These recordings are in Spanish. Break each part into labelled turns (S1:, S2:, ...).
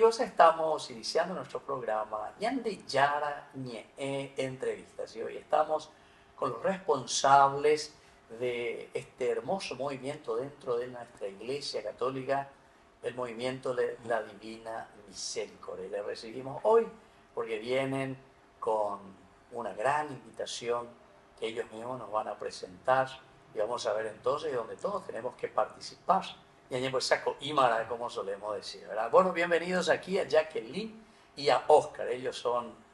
S1: amigos, estamos iniciando nuestro programa Ñande Yara Ñe Entrevistas y hoy estamos con los responsables de este hermoso movimiento dentro de nuestra Iglesia Católica, el movimiento de la Divina Misericordia. Les recibimos hoy porque vienen con una gran invitación que ellos mismos nos van a presentar y vamos a ver entonces donde todos tenemos que participar. Y añe pues saco Imara, como solemos decir, ¿verdad? Bueno, bienvenidos aquí a Jacqueline y a Oscar.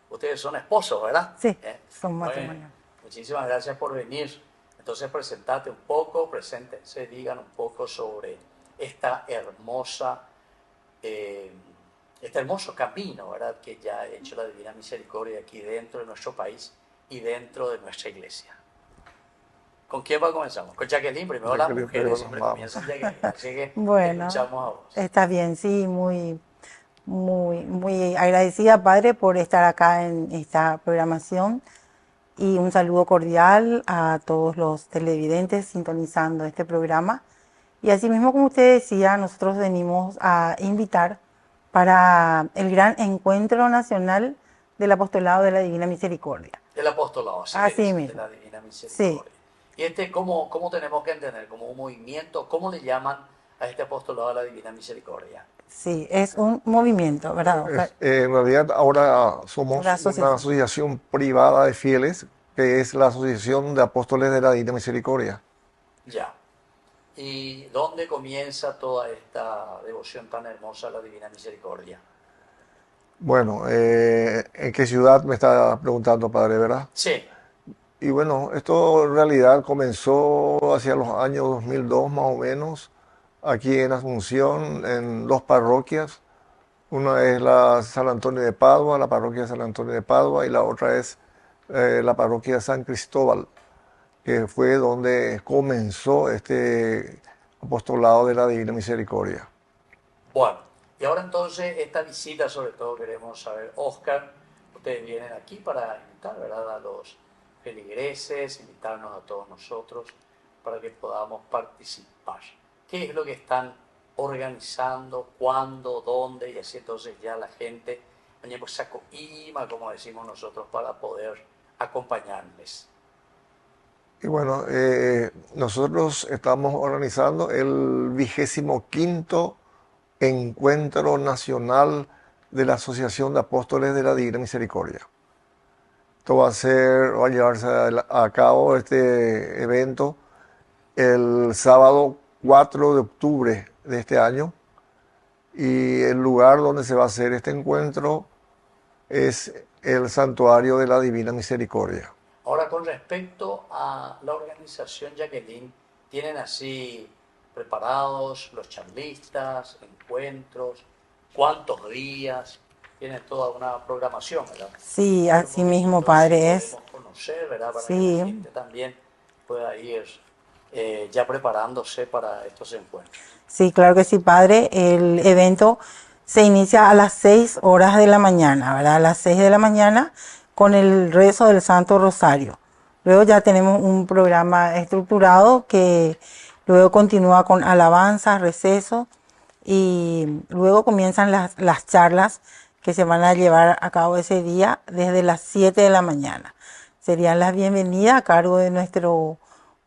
S1: Ustedes son esposos, ¿verdad?
S2: Sí, son matrimonios.
S1: Bueno, muchísimas gracias por venir. Entonces, presentate un poco, preséntense, digan un poco sobre este hermoso camino, ¿verdad? Que ya ha hecho la Divina Misericordia aquí dentro de nuestro país y dentro de nuestra iglesia. ¿Con quién comenzamos? Con Jacqueline, primero las mujeres siempre comienzan Jacqueline, así que
S2: bueno,
S1: escuchamos a vos.
S2: Está bien, sí, muy agradecida, Padre, por estar acá en esta programación y un saludo cordial a todos los televidentes sintonizando este programa. Y así mismo, como usted decía, nosotros venimos a invitar para el gran encuentro nacional del Apostolado de la Divina Misericordia.
S1: El apostolado,
S2: así mismo.
S1: De la Divina Misericordia.
S2: Sí.
S1: Y ¿cómo tenemos que entender? Como un movimiento, ¿cómo le llaman a este apostolado de la Divina Misericordia?
S2: Sí, es un movimiento, ¿verdad?
S3: En realidad ahora somos una asociación privada de fieles, que es la Asociación de Apóstoles de la Divina Misericordia.
S1: Ya. ¿Y dónde comienza toda esta devoción tan hermosa a la Divina Misericordia?
S3: Bueno, ¿en qué ciudad me está preguntando, Padre, verdad?
S1: Sí.
S3: Y bueno, esto en realidad comenzó hacia los años 2002 más o menos, aquí en Asunción, en dos parroquias. Una es la San Antonio de Padua, la parroquia de San Antonio de Padua, y la otra es la parroquia de San Cristóbal, que fue donde comenzó este apostolado de la Divina Misericordia.
S1: Bueno, y ahora entonces esta visita, sobre todo queremos saber, Oscar, ustedes vienen aquí para invitar, ¿verdad?, a los feligreses, invitarnos a todos nosotros para que podamos participar. ¿Qué es lo que están organizando? ¿Cuándo? ¿Dónde? Y así entonces ya la gente, pues saco ima, como decimos nosotros, para poder acompañarles.
S3: Y bueno, nosotros estamos organizando el 25º Encuentro Nacional de la Asociación de Apóstoles de la Divina Misericordia. Esto va a llevarse a cabo este evento el sábado 4 de octubre de este año, y el lugar donde se va a hacer este encuentro es el Santuario de la Divina Misericordia.
S1: Ahora, con respecto a la organización, Jacqueline, ¿tienen así preparados los charlistas, encuentros? ¿Cuántos días? Tienen toda una programación, ¿verdad?
S2: Sí, así mismo, Padre, es.
S1: Podemos conocer, ¿verdad? Para
S2: sí.
S1: que la gente también pueda ir ya preparándose para estos encuentros.
S2: Sí, claro que sí, Padre. El evento se inicia a las 6 horas de la mañana, ¿verdad? A las 6 de la mañana con el rezo del Santo Rosario. Luego ya tenemos un programa estructurado que luego continúa con alabanzas, receso, y luego comienzan las charlas que se van a llevar a cabo ese día desde las 7 de la mañana. Serían las bienvenidas a cargo de nuestro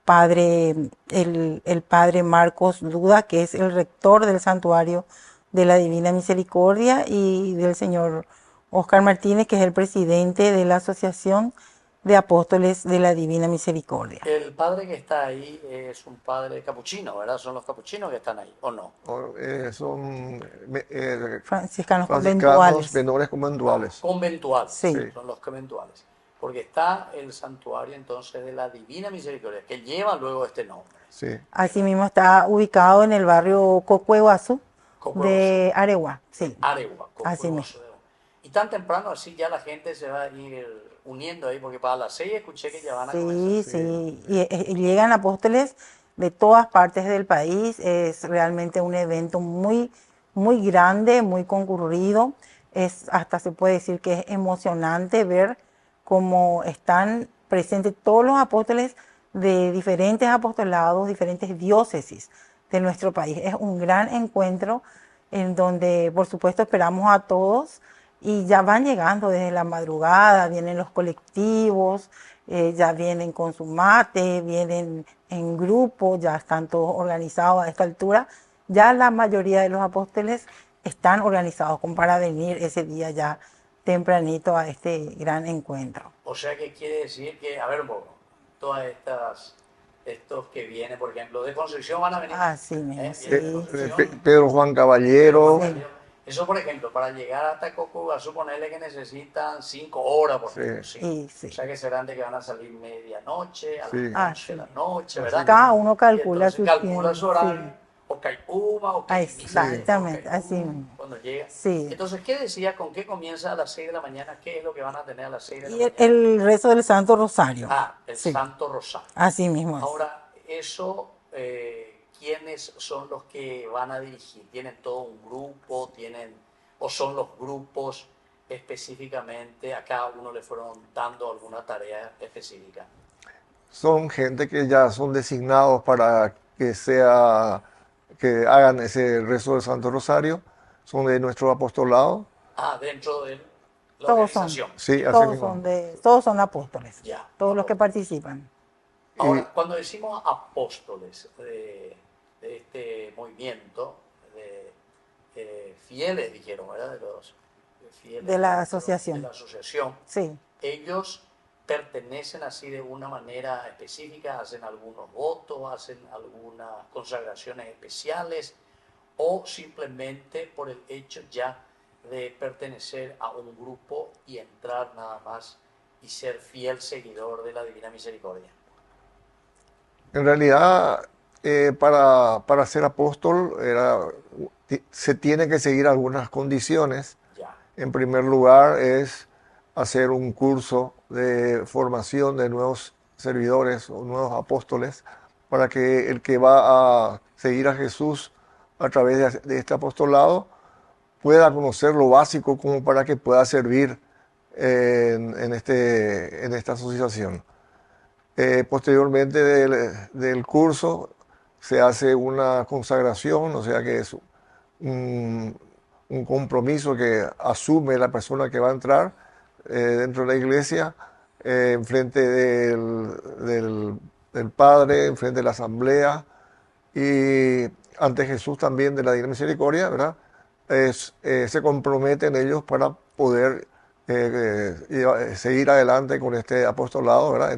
S2: padre, el padre Marcos Duda, que es el rector del Santuario de la Divina Misericordia, y del señor Oscar Martínez, que es el presidente de la Asociación de Apóstoles de la Divina Misericordia.
S1: El padre que está ahí es un padre capuchino, ¿verdad? ¿Son los capuchinos que están ahí o no?
S3: Son
S2: franciscanos conventuales.
S3: Menores conventuales.
S1: Conventuales,
S2: sí.
S1: Son los conventuales. Porque está el santuario entonces de la Divina Misericordia, que lleva luego este nombre.
S3: Sí.
S2: Asimismo está ubicado en el barrio Cocueguazú de Aregua. Sí.
S1: Aregua,
S2: así mismo.
S1: Y tan temprano así ya la gente se va a ir uniendo ahí, porque para las 6 escuché que ya van a comenzar.
S2: Sí. Y llegan apóstoles de todas partes del país. Es realmente un evento muy grande, muy concurrido. Hasta se puede decir que es emocionante ver cómo están presentes todos los apóstoles de diferentes apostolados, diferentes diócesis de nuestro país. Es un gran encuentro en donde por supuesto esperamos a todos y ya van llegando desde la madrugada, vienen los colectivos, ya vienen con su mate, vienen en grupo, ya están todos organizados a esta altura. Ya la mayoría de los apóstoles están organizados como para venir ese día ya tempranito a este gran encuentro.
S1: O sea que quiere decir que, a ver un poco, todas estos que vienen, por ejemplo, de Concepción van a venir.
S2: Así mismo,
S1: Vienen
S2: sí,
S1: de
S2: sí.
S1: Concepción.
S3: Pedro Juan Caballero,
S2: Sí.
S1: Eso, por ejemplo, para llegar hasta Cocubá, suponerle que necesitan 5 horas, por
S3: Sí.
S1: ejemplo. Sí.
S2: Y sí.
S1: O sea que serán de que van a salir medianoche, a
S3: Sí.
S1: las 11 de la noche, ¿verdad?
S2: Cada uno
S1: Y
S2: calcula
S1: entonces
S2: su
S1: calcula
S2: tiempo.
S1: su horario,
S2: Sí.
S1: o Caipuma, o
S2: Exactamente, así mismo.
S1: cuando llega.
S2: Sí.
S1: Entonces, ¿qué decía? ¿Con qué comienza a las 6 de la mañana? ¿Qué es lo que van a tener a las 6 de la
S2: Y
S1: mañana?
S2: el rezo del Santo Rosario.
S1: El
S2: Sí.
S1: Santo Rosario.
S2: Así mismo es.
S1: Ahora, eso, ¿quiénes son los que van a dirigir? ¿Tienen todo un grupo? ¿O son los grupos específicamente? A cada uno le fueron dando alguna tarea específica.
S3: son gente que ya son designados para que hagan ese rezo del Santo Rosario, son de nuestro apostolado.
S1: Dentro de la
S2: Todos son.
S1: organización.
S3: Sí, así
S2: Todos
S3: mismo.
S2: todos son apóstoles.
S1: Ya.
S2: Todos los que participan.
S1: Ahora, cuando decimos apóstoles de este movimiento, de fieles, dijeron, ¿verdad? De los fieles
S2: De la asociación.
S1: De la asociación.
S2: Sí.
S1: Ellos pertenecen así de una manera específica, hacen algunos votos, hacen algunas consagraciones especiales, o simplemente por el hecho ya de pertenecer a un grupo y entrar nada más y ser fiel seguidor de la Divina Misericordia.
S3: En realidad, para ser apóstol se tiene que seguir algunas condiciones.
S1: Ya.
S3: En primer lugar es hacer un curso de formación de nuevos servidores o nuevos apóstoles para que el que va a seguir a Jesús a través de este apostolado pueda conocer lo básico como para que pueda servir en esta asociación. Posteriormente del curso se hace una consagración, o sea que es un compromiso que asume la persona que va a entrar dentro de la iglesia, enfrente del Padre, enfrente de la asamblea y ante Jesús también de la Divina Misericordia, ¿verdad? Se comprometen ellos para poder seguir adelante con este apostolado, ¿verdad?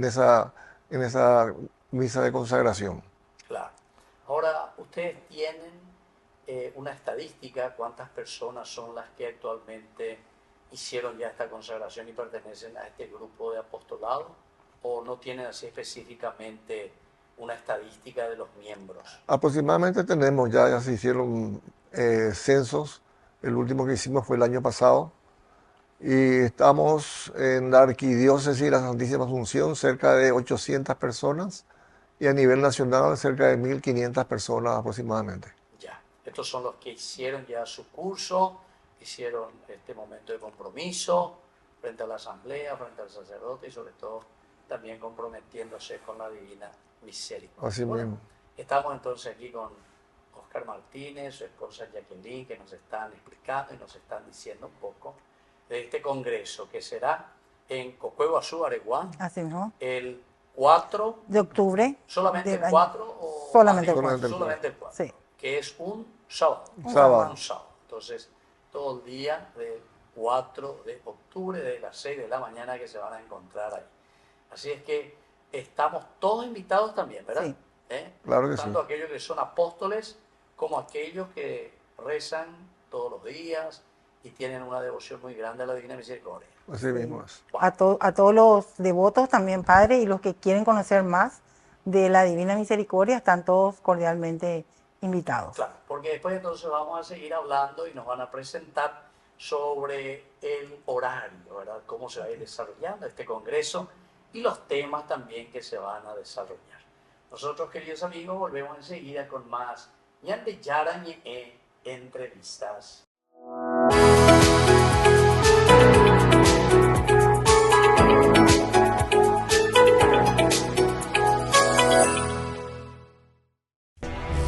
S3: En esa misa de consagración.
S1: Claro. Ahora, ustedes tienen una estadística, cuántas personas son las que actualmente hicieron ya esta consagración y pertenecen a este grupo de apostolado, o no tienen así específicamente una estadística de los miembros.
S3: Aproximadamente ya se hicieron censos, el último que hicimos fue el año pasado, y estamos en la Arquidiócesis de la Santísima Asunción cerca de 800 personas y a nivel nacional cerca de 1.500 personas aproximadamente.
S1: Ya, estos son los que hicieron ya su curso, hicieron este momento de compromiso frente a la asamblea, frente al sacerdote y sobre todo también comprometiéndose con la Divina Misericordia.
S3: Así mismo.
S1: Estamos entonces aquí con Oscar Martínez, su esposa Jacqueline, que nos están explicando y nos están diciendo un poco de este congreso que será en Cocueguazú, Areguá,
S2: Así mismo.
S1: el 4
S2: De octubre.
S1: ¿Solamente
S2: del
S1: el
S2: año.
S1: 4 o
S2: Solamente el
S1: más?
S2: 4.
S1: Solamente el 4.
S2: Sí.
S1: Que es un sábado.
S2: Un
S3: sábado.
S1: Un sábado. Entonces, todo el día del 4 de octubre, de las 6 de la mañana que se van a encontrar ahí. Así es que estamos todos invitados también, ¿verdad?
S2: Sí.
S3: Claro que
S1: Tanto
S3: sí.
S1: aquellos que son apóstoles como aquellos que rezan todos los días y tienen una devoción muy grande a la Divina Misericordia.
S3: Así mismo es.
S2: A todos los devotos también, Padre, y los que quieren conocer más de la Divina Misericordia, están todos cordialmente invitados.
S1: Claro, porque después entonces vamos a seguir hablando y nos van a presentar sobre el horario, ¿verdad? Cómo se va a ir desarrollando este congreso y los temas también que se van a desarrollar. Nosotros, queridos amigos, volvemos enseguida con más Ñande Yara Ñe entrevistas.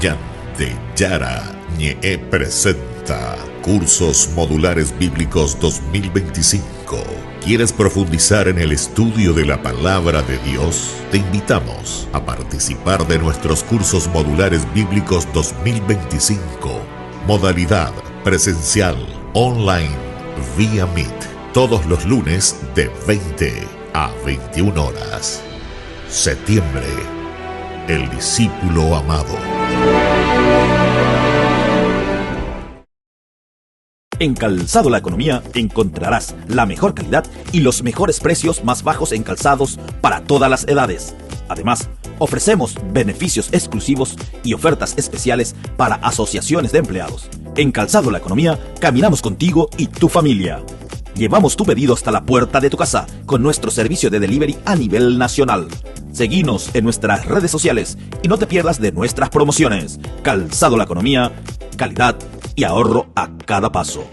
S4: Ñande Yara Ñe presenta presenta Cursos Modulares Bíblicos 2025. ¿Quieres profundizar en el estudio de la Palabra de Dios? Te invitamos a participar de nuestros Cursos Modulares Bíblicos 2025. Modalidad presencial, online, vía Meet. Todos los lunes de 20 a 21 horas. Septiembre. El discípulo amado.
S5: En Calzado La Economía encontrarás la mejor calidad y los mejores precios más bajos en calzados para todas las edades. Además, ofrecemos beneficios exclusivos y ofertas especiales para asociaciones de empleados. En Calzado La Economía caminamos contigo y tu familia. Llevamos tu pedido hasta la puerta de tu casa con nuestro servicio de delivery a nivel nacional. Seguinos en nuestras redes sociales y no te pierdas de nuestras promociones. Calzado La Economía, calidad y ahorro a cada paso.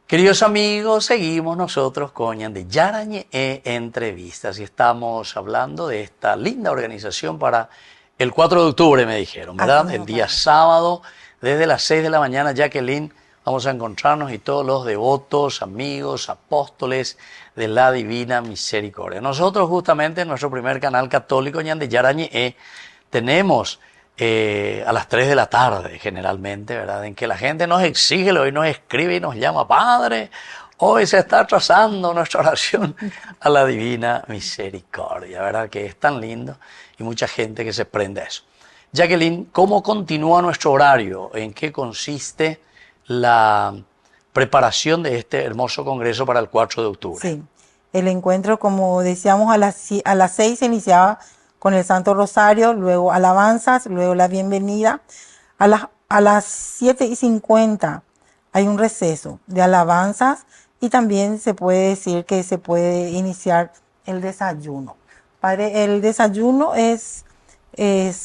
S1: Queridos amigos, seguimos nosotros con de Yarañe Entrevistas y estamos hablando de esta linda organización para el 4 de octubre, me dijeron, ¿verdad? El día sábado, desde las 6 de la mañana, Jacqueline, vamos a encontrarnos y todos los devotos, amigos, apóstoles de la Divina Misericordia. Nosotros justamente en nuestro primer canal católico, de Yarañe, tenemos a las 3 de la tarde generalmente, ¿verdad? En que la gente nos exige, hoy nos escribe y nos llama, Padre, hoy se está trazando nuestra oración a la Divina Misericordia, ¿verdad? Que es tan lindo y mucha gente que se prende a eso. Jacqueline, ¿cómo continúa nuestro horario? ¿En qué consiste la preparación de este hermoso congreso para el 4 de octubre?
S2: Sí, el encuentro, como decíamos, a las 6 se iniciaba con el Santo Rosario, luego alabanzas, luego la bienvenida. A las 7:50 hay un receso de alabanzas y también se puede decir que se puede iniciar el desayuno. Padre, el desayuno es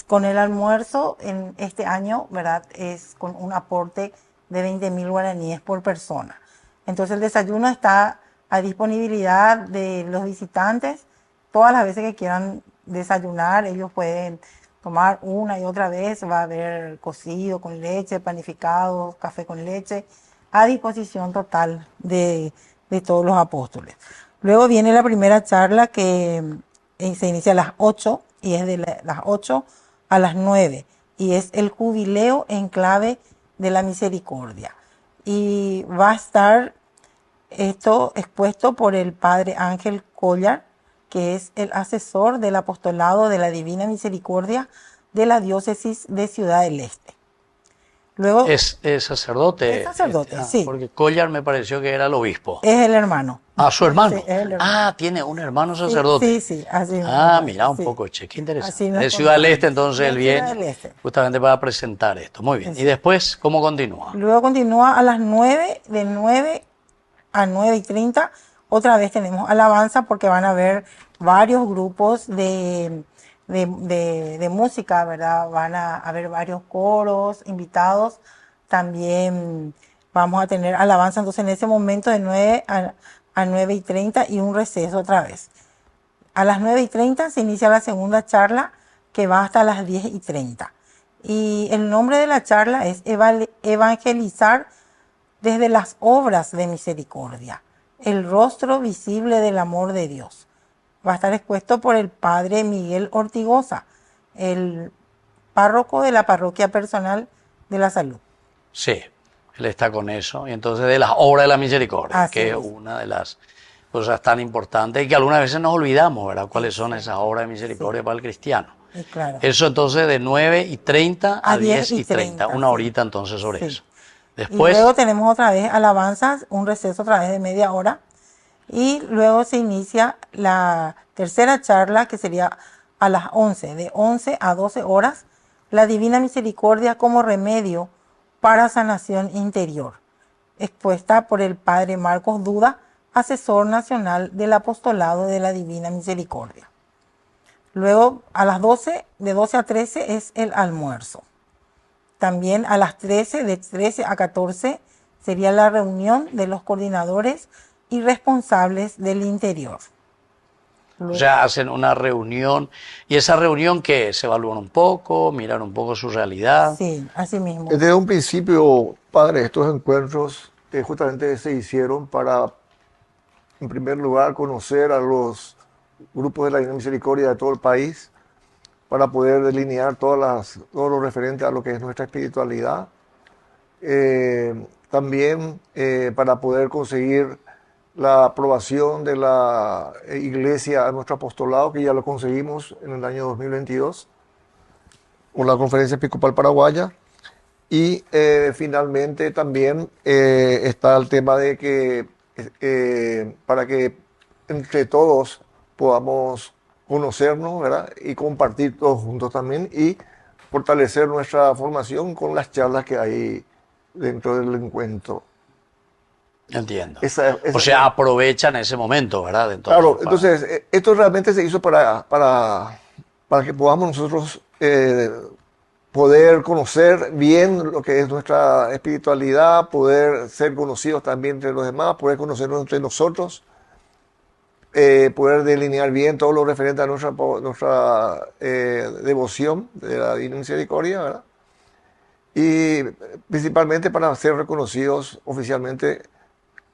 S2: con el almuerzo en este año, ¿verdad? Es con un aporte de 20.000 guaraníes por persona. Entonces el desayuno está a disponibilidad de los visitantes todas las veces que quieran desayunar. Ellos pueden tomar una y otra vez, va a haber cocido con leche, panificado, café con leche, a disposición total de todos los apóstoles. Luego viene la primera charla que se inicia a las 8 y es de las 8 a las 9 y es el jubileo en clave de la misericordia. Y va a estar esto expuesto por el padre Ángel Collar, que es el asesor del apostolado de la Divina Misericordia de la diócesis de Ciudad del Este. Luego
S1: Es sacerdote.
S2: Es sacerdote, sí.
S1: Porque Collar me pareció que era el obispo.
S2: es el hermano.
S1: Su hermano.
S2: Sí, es el hermano.
S1: Tiene un hermano sacerdote.
S2: Sí, sí, así mismo.
S1: Mira un
S2: Sí.
S1: poco, che, qué
S2: Así
S1: interesante.
S2: nos
S1: De Ciudad del
S2: contamos.
S1: Este, entonces, él
S2: De Ciudad
S1: viene
S2: del Este.
S1: justamente para presentar esto. Muy bien.
S2: Sí.
S1: Y después, ¿cómo continúa?
S2: Luego continúa a las 9, de 9 a 9:30. Otra vez tenemos alabanza porque van a haber varios grupos de música, ¿verdad? Van a haber varios coros invitados. También vamos a tener alabanza, entonces en ese momento de 9 a 9:30 y un receso otra vez. A las 9:30 se inicia la segunda charla que va hasta las 10:30. Y el nombre de la charla es Evangelizar desde las obras de misericordia, el rostro visible del amor de Dios. Va a estar expuesto por el padre Miguel Ortigosa, el párroco de la parroquia personal de la salud.
S1: Sí, él está con eso. Y entonces de las obras de la misericordia,
S2: Así
S1: que es
S2: es.
S1: una de las cosas tan importantes y que algunas veces nos olvidamos, ¿verdad? ¿Cuáles son esas obras de misericordia para el cristiano?
S2: Y claro.
S1: Eso entonces de 9:30 a
S2: A
S1: 10:30,
S2: 10:30,
S1: una
S2: sí.
S1: horita entonces sobre
S2: Sí.
S1: eso.
S2: Y
S1: Después,
S2: luego tenemos otra vez alabanzas, un receso otra vez de media hora. Y luego se inicia la tercera charla, que sería a las 11, de 11 a 12 horas, la Divina Misericordia como remedio para sanación interior, expuesta por el padre Marcos Duda, asesor nacional del apostolado de la Divina Misericordia. Luego a las 12, de 12 a 13 es el almuerzo. También a las 13, de 13 a 14, sería la reunión de los coordinadores y responsables del interior.
S1: o sea, hacen una reunión. ¿Y esa reunión qué? ¿Se evalúan un poco? ¿Miran un poco su realidad?
S2: Sí, así mismo.
S3: Desde un principio, padre, estos encuentros justamente se hicieron para, en primer lugar, conocer a los grupos de la Divina Misericordia de todo el país, para poder delinear todo lo referente a lo que es nuestra espiritualidad. También para poder conseguir la aprobación de la Iglesia a nuestro apostolado, que ya lo conseguimos en el año 2022, con la Conferencia Episcopal Paraguaya. Y finalmente también está el tema de que para que entre todos podamos conocernos, ¿verdad? Y compartir todos juntos también y fortalecer nuestra formación con las charlas que hay dentro del encuentro.
S1: Entiendo.
S3: Esa
S1: O sea, aprovechan ese momento, ¿verdad?
S3: Claro, entonces esto realmente se hizo para que podamos nosotros poder conocer bien lo que es nuestra espiritualidad, poder ser conocidos también entre los demás, poder conocernos entre nosotros, poder delinear bien todo lo referente a nuestra devoción de la Divina Misericordia, ¿verdad? Y principalmente para ser reconocidos oficialmente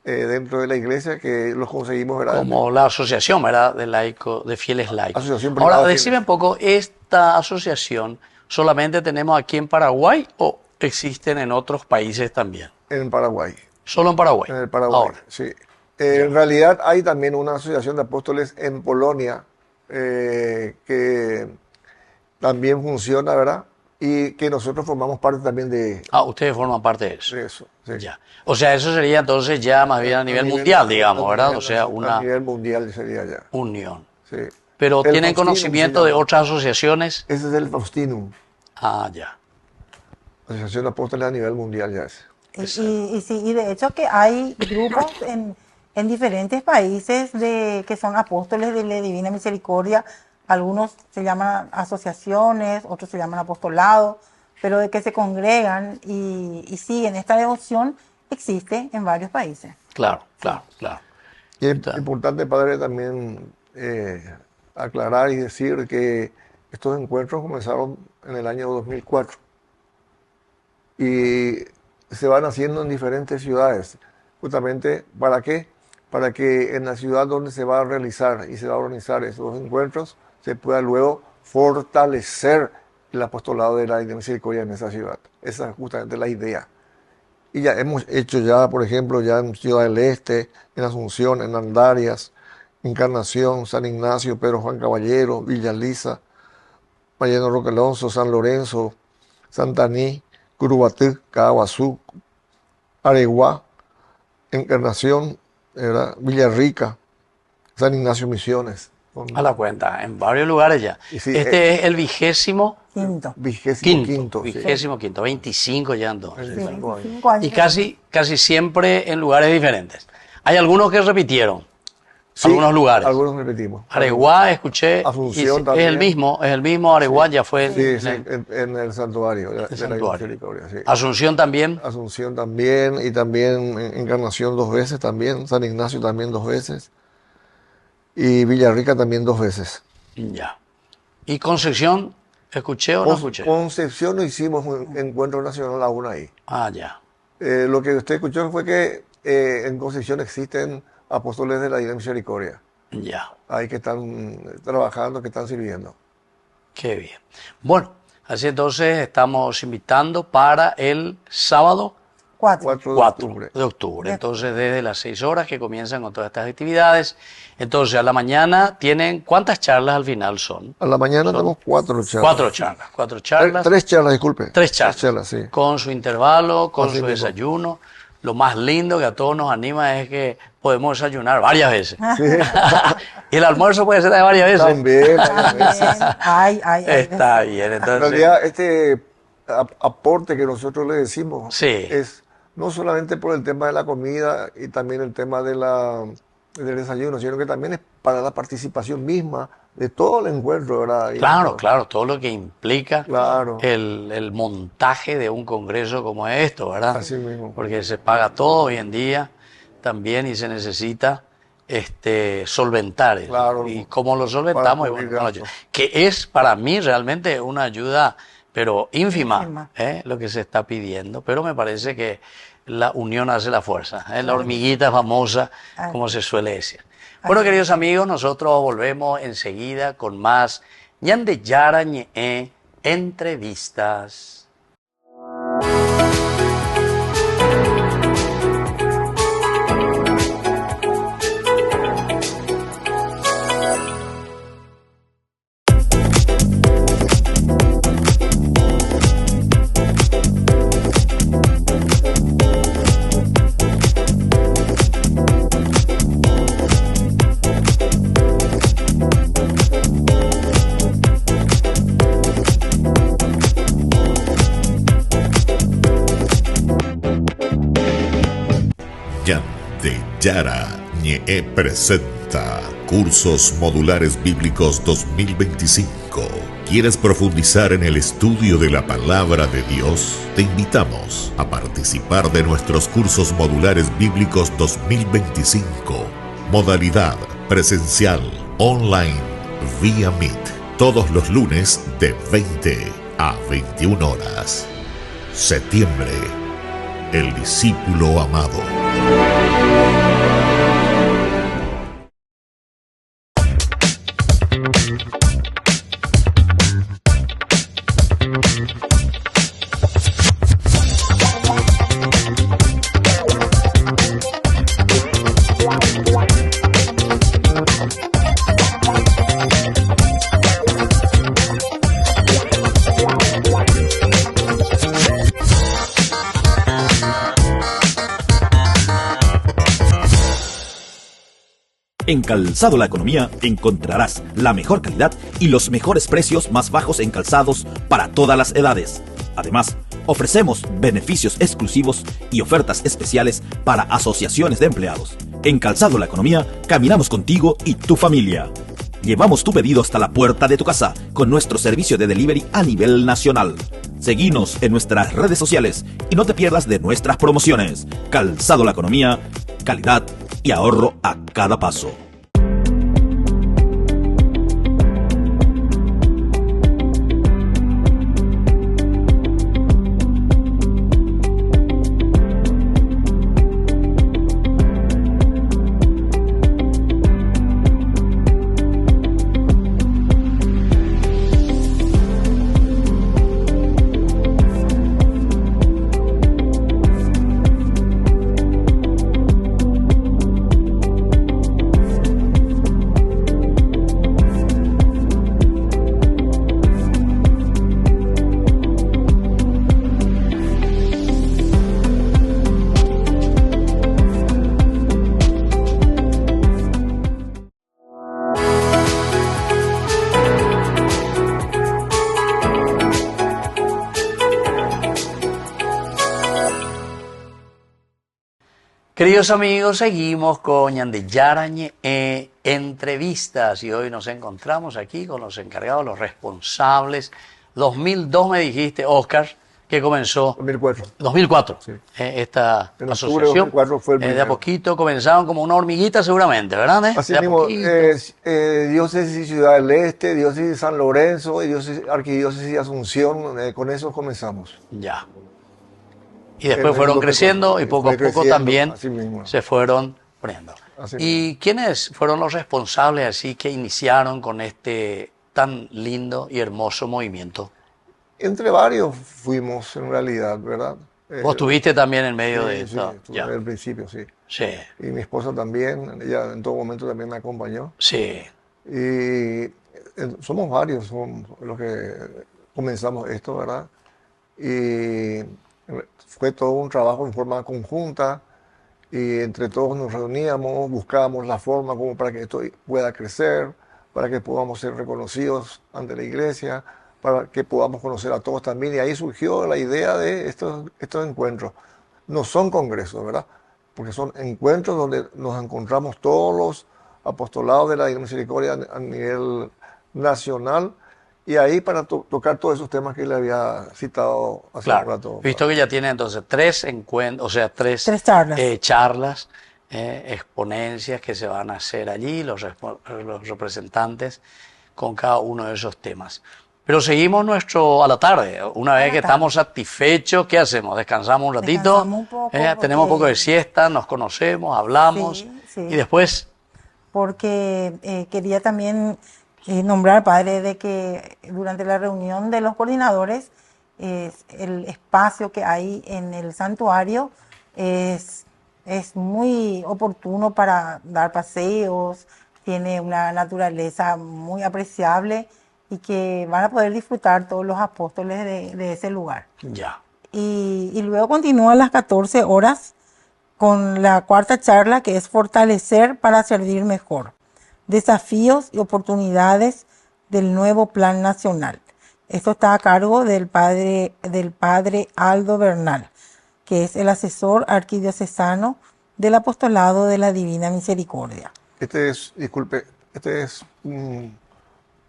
S3: dentro de la iglesia, que los conseguimos, ¿verdad?
S1: Como la asociación, ¿verdad? De fieles laicos.
S3: Asociación Privada
S1: Ahora,
S3: de
S1: decime
S3: Fieles.
S1: un poco, ¿esta asociación solamente tenemos aquí en Paraguay o existen en otros países también?
S3: En Paraguay.
S1: Solo en Paraguay.
S3: En el Paraguay,
S1: Ahora,
S3: sí. En realidad hay también una asociación de apóstoles en Polonia que también funciona, ¿verdad? Y que nosotros formamos parte también de
S1: ustedes forman parte de eso.
S3: eso. Sí.
S1: Ya. O sea, eso sería entonces ya más bien a nivel mundial, digamos,
S3: a
S1: ¿verdad?
S3: nivel-
S1: O sea,
S3: A
S1: una
S3: nivel mundial sería ya.
S1: unión.
S3: Sí.
S1: Pero
S3: El
S1: ¿tienen
S3: Faustinum
S1: conocimiento
S3: se
S1: de
S3: llama.
S1: otras asociaciones?
S3: Ese es el Faustinum,
S1: Ya.
S3: Asociación de Apóstoles a nivel mundial ya es.
S2: Y sí, y de hecho que hay grupos en diferentes países que son apóstoles de la Divina Misericordia. Algunos se llaman asociaciones, otros se llaman apostolados, pero de que se congregan y siguen esta devoción existe en varios países.
S1: Claro, claro, claro.
S3: Y es
S1: Está.
S3: importante, padre, también aclarar y decir que estos encuentros comenzaron en el año 2004 y se van haciendo en diferentes ciudades. Justamente, ¿para qué? Para que en la ciudad donde se va a realizar y se va a organizar esos encuentros se pueda luego fortalecer el apostolado de la Divina Misericordia en esa ciudad. Esa es justamente la idea. Y ya hemos hecho ya, por ejemplo, ya en Ciudad del Este, en Asunción, en Andarias, Encarnación, San Ignacio, Pedro Juan Caballero, Villa Lisa, Mariano Roque Alonso, San Lorenzo, Santaní, Curubatí, Caaguazú, Areguá, Encarnación, era Villarrica, San Ignacio Misiones.
S1: A la cuenta, en varios lugares ya.
S3: Y sí,
S1: Este es el vigésimo
S2: Quinto.
S3: Vigésimo quinto,
S1: 25 ya entonces.
S3: 25 años.
S2: 25 años.
S1: Y casi siempre en lugares diferentes. Hay algunos que repitieron,
S3: Sí,
S1: algunos lugares.
S3: Algunos repetimos.
S1: Areguá, escuché,
S3: Asunción
S1: y
S3: también.
S1: es el mismo Areguá, ya fue
S3: Sí, en el santuario de la
S1: santuario.
S3: Misericordia. Sí.
S1: Asunción también.
S3: Asunción también, y también Encarnación 2 veces también, San Ignacio también 2 veces, y Villarrica también 2 veces.
S1: Ya. ¿Y Concepción, escuché o no escuché?
S3: Concepción no hicimos un encuentro nacional aún ahí.
S1: Ah, ya.
S3: Lo que usted escuchó fue que en Concepción existen apóstoles de la Divina Misericordia.
S1: Ya.
S3: Ahí que están trabajando, que están sirviendo.
S1: Qué bien. Bueno, así entonces estamos invitando para el sábado
S2: 4.
S1: 4 de octubre. Entonces, desde las 6 horas que comienzan con todas estas actividades. Entonces, a la mañana tienen, ¿cuántas charlas al final son?
S3: A la mañana tenemos 4 charlas.
S1: 4 charlas. 4 charlas.
S3: 3 charlas, disculpe.
S1: 3 charlas.
S3: 3 charlas, sí.
S1: Con su intervalo, con
S3: Así
S1: su
S3: mismo.
S1: desayuno. Lo más lindo que a todos nos anima es que podemos desayunar varias veces. Y el almuerzo puede ser de varias veces.
S3: También, varias veces.
S1: Está bien,
S3: En
S1: entonces.
S3: realidad, este aporte que nosotros le decimos
S1: Sí.
S3: es no solamente por el tema de la comida y también el tema del desayuno, sino que también es para la participación misma de todo el encuentro, ¿verdad? Y
S1: Claro, claro, todo lo que implica
S3: Claro.
S1: el montaje de un congreso como esto, ¿verdad?
S3: Así mismo.
S1: Porque se paga todo hoy en día también y se necesita solventar eso.
S3: Claro.
S1: Y cómo lo solventamos,
S3: Para
S1: y
S3: cubrir
S1: bueno,
S3: gastos.
S1: que es para mí realmente una ayuda, pero ínfima,
S2: Ínfima.
S1: lo que se está pidiendo, pero me parece que la unión hace la fuerza, la hormiguita famosa, como se suele decir. Bueno, queridos amigos, nosotros volvemos enseguida con más Ñande Yara Ñe entrevistas.
S4: Ñande Yara Ñe presenta Cursos Modulares Bíblicos 2025. ¿Quieres profundizar en el estudio de la palabra de Dios? Te invitamos a participar de nuestros Cursos Modulares Bíblicos 2025. Modalidad presencial, online, vía Meet. Todos los lunes de 20 a 21 horas. Septiembre. El discípulo amado.
S5: En Calzado La Economía encontrarás la mejor calidad y los mejores precios más bajos en calzados para todas las edades. Además, ofrecemos beneficios exclusivos y ofertas especiales para asociaciones de empleados. En Calzado La Economía caminamos contigo y tu familia. Llevamos tu pedido hasta la puerta de tu casa con nuestro servicio de delivery a nivel nacional. Seguinos en nuestras redes sociales y no te pierdas de nuestras promociones. Calzado La Economía, calidad y ahorro a cada paso.
S1: Queridos amigos, seguimos con Ñandeyarañe entrevistas y hoy nos encontramos aquí con los encargados, los responsables. 2002 me dijiste, Oscar, que comenzó.
S3: 2004.
S1: 2004.
S3: Sí.
S1: Esta
S3: En octubre de
S1: asociación.
S3: 2004 fue el
S1: De a
S3: primero.
S1: poquito comenzaron como una hormiguita seguramente, ¿verdad?
S3: Así
S1: De a
S3: mismo,
S1: poquito.
S3: diócesis Ciudad del Este, diócesis San Lorenzo y arquidiócesis de Asunción, con eso comenzamos.
S1: Ya. Y después
S3: El
S1: fueron
S3: mundo
S1: creciendo y
S3: fue
S1: poco a poco
S3: creciendo,
S1: también
S3: así mismo.
S1: se fueron poniendo.
S3: Así
S1: ¿Y quiénes fueron los responsables así que iniciaron con este tan lindo y hermoso movimiento?
S3: Entre varios fuimos en realidad, ¿verdad?
S1: Vos estuviste también en medio
S3: sí,
S1: de
S3: sí,
S1: esto.
S3: estuve
S1: Ya.
S3: desde el principio, sí.
S1: Sí,
S3: Y mi esposa también, ella en todo momento también me acompañó.
S1: sí,
S3: Y somos varios, somos los que comenzamos esto, ¿verdad? Y fue todo un trabajo en forma conjunta y entre todos nos reuníamos, buscábamos la forma como para que esto pueda crecer, para que podamos ser reconocidos ante la iglesia, para que podamos conocer a todos también. Y ahí surgió la idea de estos encuentros. No son congresos, ¿verdad? Porque son encuentros donde nos encontramos todos los apostolados de la Divina Misericordia a nivel nacional y ahí para tocar todos esos temas que le había citado hace un
S1: claro.
S3: rato.
S1: Visto que ya tiene entonces 3 encuentros, o sea, tres
S2: charlas.
S1: charlas, exponencias que se van a hacer allí, los representantes con cada uno de esos temas. Pero seguimos a la tarde. Una vez que estamos satisfechos, ¿qué hacemos? Descansamos un ratito,
S2: Descansamos un poco
S1: tenemos un poco de
S2: porque-
S1: siesta, nos conocemos, hablamos
S2: Sí, sí.
S1: y después,
S2: Porque quería también nombrar, padre, de que durante la reunión de los coordinadores, el espacio que hay en el santuario es muy oportuno para dar paseos, tiene una naturaleza muy apreciable y que van a poder disfrutar todos los apóstoles de ese lugar.
S1: ya.
S2: Y luego continúa a las 14 horas con la cuarta charla, que es fortalecer para servir mejor. Desafíos y oportunidades del nuevo plan nacional. Esto está a cargo del padre Aldo Bernal, que es el asesor arquidiocesano del apostolado de la Divina Misericordia.
S3: Este es un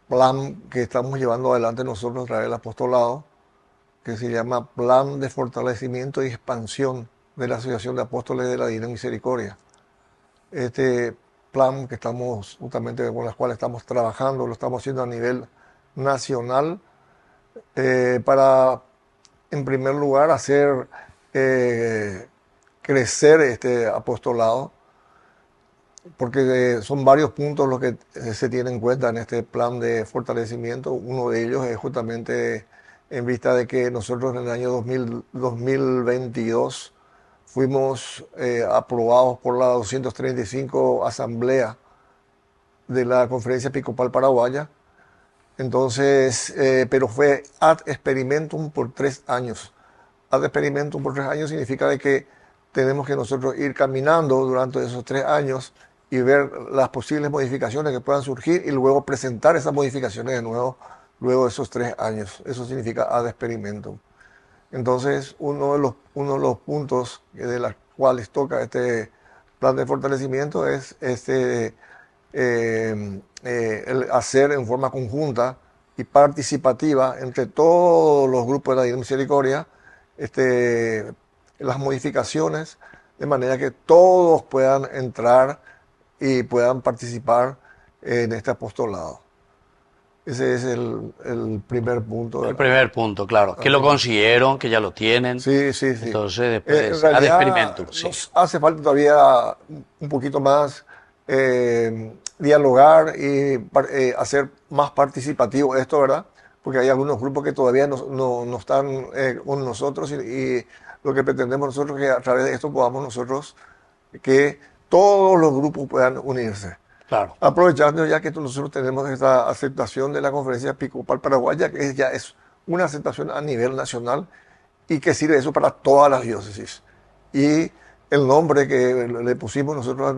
S3: plan que estamos llevando adelante nosotros a través del apostolado, que se llama Plan de Fortalecimiento y Expansión de la Asociación de Apóstoles de la Divina Misericordia. Este plan que estamos, justamente con el cual estamos trabajando, lo estamos haciendo a nivel nacional, para, en primer lugar, hacer crecer este apostolado, porque son varios puntos los que se tienen en cuenta en este plan de fortalecimiento. Uno de ellos es justamente en vista de que nosotros en el año 2022 fuimos aprobados por la 235 Asamblea de la Conferencia Episcopal Paraguaya. Entonces, pero fue ad experimentum por 3 años. Ad experimentum por 3 años significa de que tenemos que nosotros ir caminando durante esos 3 años y ver las posibles modificaciones que puedan surgir y luego presentar esas modificaciones de nuevo luego de esos 3 años. Eso significa ad experimentum. Entonces, uno de los puntos de los cuales toca este plan de fortalecimiento es el hacer en forma conjunta y participativa entre todos los grupos de la Divina Misericordia las modificaciones, de manera que todos puedan entrar y puedan participar en este apostolado. Ese es el primer punto.
S1: El primer punto, claro. Que lo consiguieron, que ya lo tienen.
S3: Sí, sí, sí.
S1: Entonces,
S3: En
S1: después,
S3: realidad,
S1: ad experimentum, sí.
S3: nos hace falta todavía un poquito más dialogar y hacer más participativo esto, ¿verdad? Porque hay algunos grupos que todavía no están con nosotros y lo que pretendemos nosotros es que a través de esto podamos nosotros que todos los grupos puedan unirse.
S1: Claro.
S3: Aprovechando ya que nosotros tenemos esta aceptación de la Conferencia Episcopal Paraguaya, que ya es una aceptación a nivel nacional y que sirve eso para todas las diócesis. Y el nombre que le pusimos nosotros a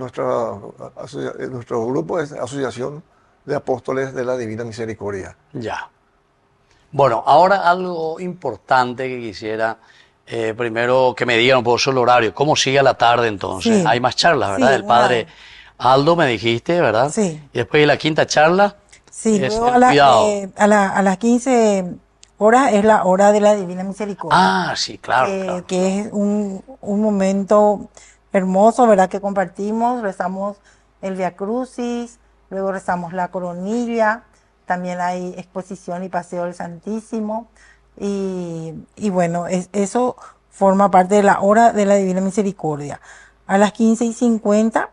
S3: nuestro grupo es Asociación de Apóstoles de la Divina Misericordia.
S1: Ya. Bueno, ahora algo importante que quisiera Primero que me digan un poco el horario, ¿cómo sigue a la tarde entonces?
S2: Sí.
S1: Hay más charlas, ¿verdad?
S2: Sí,
S1: El padre Aldo me dijiste, ¿verdad?
S2: Sí.
S1: Y después de la quinta charla,
S2: Sí,
S1: es
S2: luego
S1: el cuidado.
S2: a las 15 horas es la hora de la Divina Misericordia.
S1: Ah, sí, claro.
S2: Que es un momento hermoso, ¿verdad? Que compartimos, rezamos el Via Crucis, luego rezamos la coronilla, también hay exposición y paseo del Santísimo, y bueno, eso forma parte de la hora de la Divina Misericordia. A las 15:50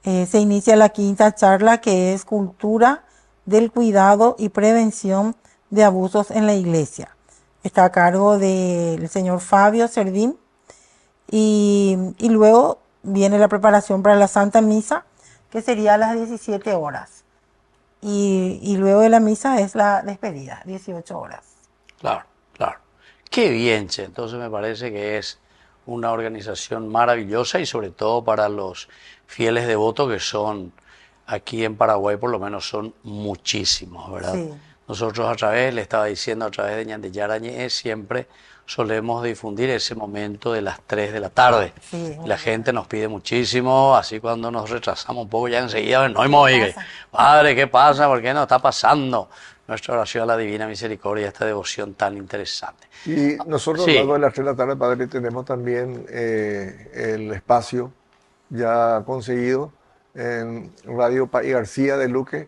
S2: se inicia la quinta charla, que es Cultura del Cuidado y Prevención de Abusos en la Iglesia. Está a cargo del señor Fabio Servín, y luego viene la preparación para la Santa Misa, que sería a las 17 horas. Y luego de la misa es la despedida, 18 horas.
S1: Claro. Qué bien, che. Entonces me parece que es una organización maravillosa y sobre todo para los fieles devotos que son aquí en Paraguay, por lo menos son muchísimos, ¿verdad?
S2: Sí.
S1: Nosotros le estaba diciendo a través de Ñandeyarañe, siempre solemos difundir ese momento de las 3 de la tarde.
S2: Sí,
S1: La gente nos pide muchísimo, así cuando nos retrasamos un poco ya enseguida, no oiga,
S2: pasa?
S1: Padre, ¿qué pasa? ¿Por qué no está pasando? Nuestra oración a la Divina Misericordia, esta devoción tan interesante.
S3: Y nosotros,
S1: Sí.
S3: luego de las 3 de la tarde, Padre, tenemos también el espacio ya conseguido en Radio País García de Luque,